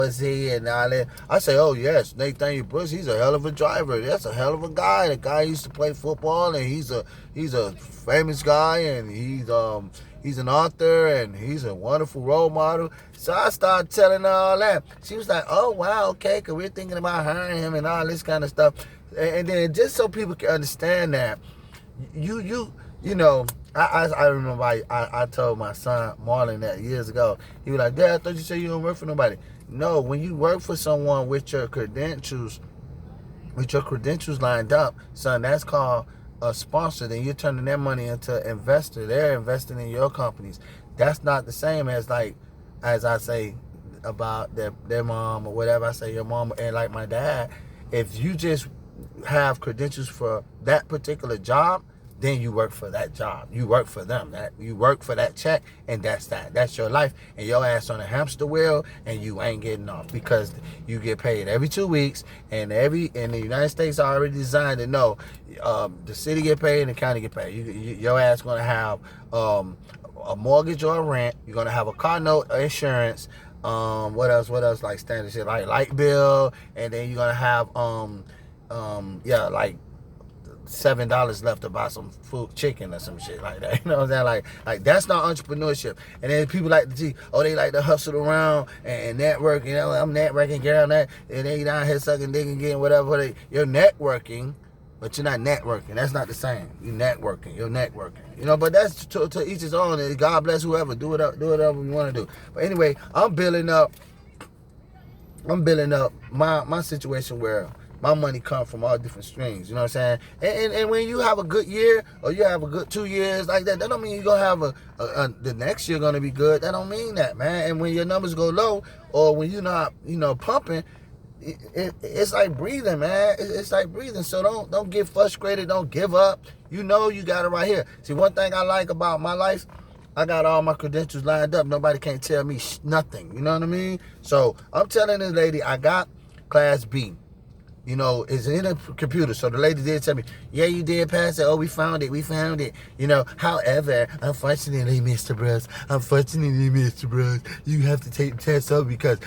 was he and all that. I say, oh yes, Nathaniel Brooks, he's a hell of a driver. That's a hell of a guy. The guy used to play football, and he's a famous guy, and he's an author, and he's a wonderful role model. So I started telling her all that. She was like, oh wow, okay, because we're thinking about hiring him and all this kind of stuff. And then just so people can understand that you know, I remember I told my son Marlon that years ago. He was like, Dad, I thought you said you don't work for nobody. No, when you work for someone with your credentials lined up, son, that's called a sponsor. Then you're turning their money into investor. They're investing in your companies. That's not the same as like, as I say about their mom or whatever. I say your mom and like my dad. If you just have credentials for that particular job, then you work for that job. You work for them. That you work for that check, and that's that. That's your life. And your ass on a hamster wheel, and you ain't getting off because you get paid every 2 weeks, and the United States are already designed to know the city get paid and the county get paid. Your ass gonna have a mortgage or a rent. You're gonna have a car note or insurance. What else? Like standard shit like light bill, and then you're gonna have like $7 left to buy some food, chicken or some shit like that. You know what I'm saying? Like that's not entrepreneurship. And then people like to see, they like to hustle around and network. You know, I'm networking, girl, that, and they down here sucking dick and getting whatever. You're networking, but you're not networking. That's not the same. You're networking. You know, but that's to each his own. And God bless whoever. Do whatever you want to do. But anyway, I'm building up my situation where my money comes from all different streams. You know what I'm saying? And when you have a good year or you have a good 2 years like that don't mean you're going to have the next year going to be good. That don't mean that, man. And when your numbers go low or when you're not, pumping, it's like breathing, man. It's like breathing. So don't get frustrated. Don't give up. You know you got it right here. See, one thing I like about my life, I got all my credentials lined up. Nobody can't tell me nothing. You know what I mean? So I'm telling this lady I got Class B. It's in a computer. So the lady did tell me, yeah, you did pass it. Oh, we found it. However, unfortunately, Mr. Bruce, you have to take the test up because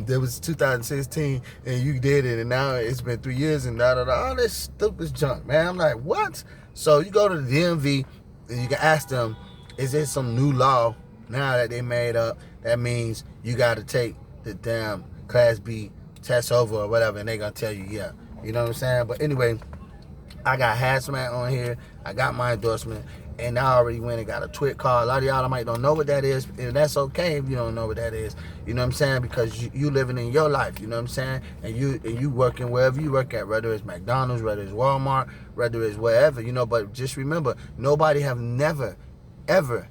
there was 2016 and you did it, and now it's been 3 years and all this stupid junk, man. I'm like, what? So you go to the DMV and you can ask them, is there some new law now that they made up that means you got to take the damn Class B test over or whatever, and they gonna tell you, yeah. You know what I'm saying? But anyway, I got Hazmat on here. I got my endorsement, and I already went and got a TWIC card. A lot of y'all might don't know what that is, and that's okay if you don't know what that is. You know what I'm saying? Because you living in your life. You know what I'm saying? And you working wherever you work at, whether it's McDonald's, whether it's Walmart, whether it's wherever. But just remember, nobody have never, ever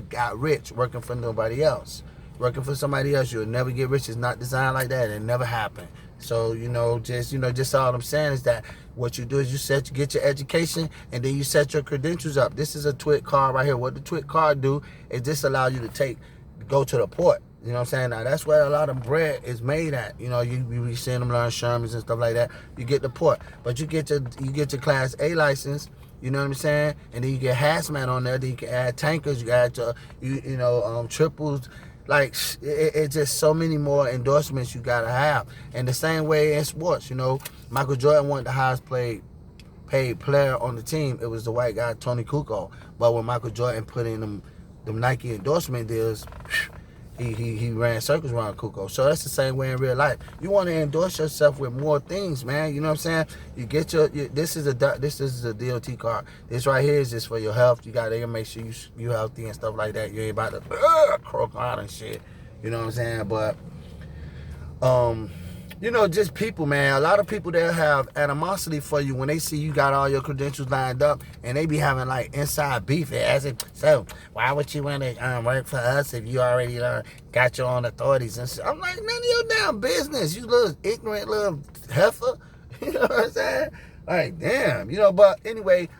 got rich working for nobody else. Working for somebody else, you'll never get rich. It's not designed like that. It never happened. So, just all I'm saying is that what you do is you get your education and then you set your credentials up. This is a TWIC card right here. What the TWIC card do is this allow you to go to the port. You know what I'm saying? Now, that's where a lot of bread is made at. You be seeing them learn Shermans and stuff like that. You get the port. But you get your Class A license. You know what I'm saying? And then you get Hazmat on there. Then you can add tankers. You add triples. Like, it's just so many more endorsements you gotta have. And the same way in sports, Michael Jordan wasn't the highest paid player on the team. It was the white guy, Tony Kukoc. But when Michael Jordan put in them Nike endorsement deals, he ran circles around Kukoc. So that's the same way in real life. You want to endorse yourself with more things, man. You know what I'm saying? You get this is a DOT card. This right here is just for your health. You gotta make sure you healthy and stuff like that. You ain't about to croak out and shit. You know what I'm saying? But just people, man. A lot of people that have animosity for you when they see you got all your credentials lined up, and they be having like inside beef. So why would you want to work for us if you already got your own authorities and shit? I'm like, none of your damn business. You little ignorant little heifer. You know what I'm saying? Like, damn. But anyway,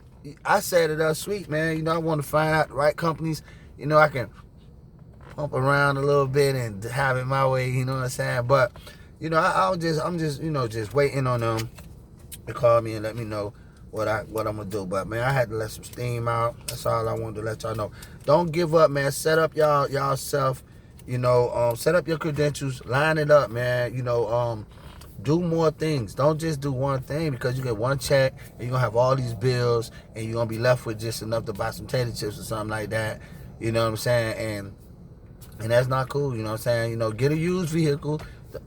I set it up sweet, man. I want to find out the right companies. I can pump around a little bit and have it my way. You know what I'm saying? But I'm just waiting on them to call me and let me know what I'm gonna do. But man, I had to let some steam out. That's all I wanted to let y'all know. Don't give up, man. Set up y'all self Set up your credentials, line it up, man. Do more things. Don't just do one thing, because you get one check and you're gonna have all these bills and you're gonna be left with just enough to buy some tater chips or something like that. You know what I'm saying? And that's not cool. You know what I'm saying? Get a used vehicle.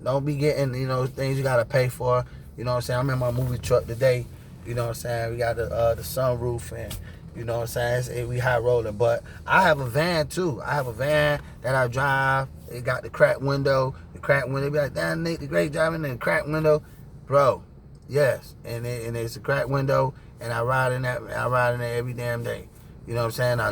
Don't be getting, things you gotta pay for. You know what I'm saying? I'm in my movie truck today. You know what I'm saying? We got the sunroof, and you know what I'm saying? We high rolling. But I have a van too. I have a van that I drive. It got the cracked window. The cracked window. Be like, damn, Nate the Great driving in the cracked window. Bro, yes. And it's a cracked window, and I ride in there every damn day. You know what I'm saying?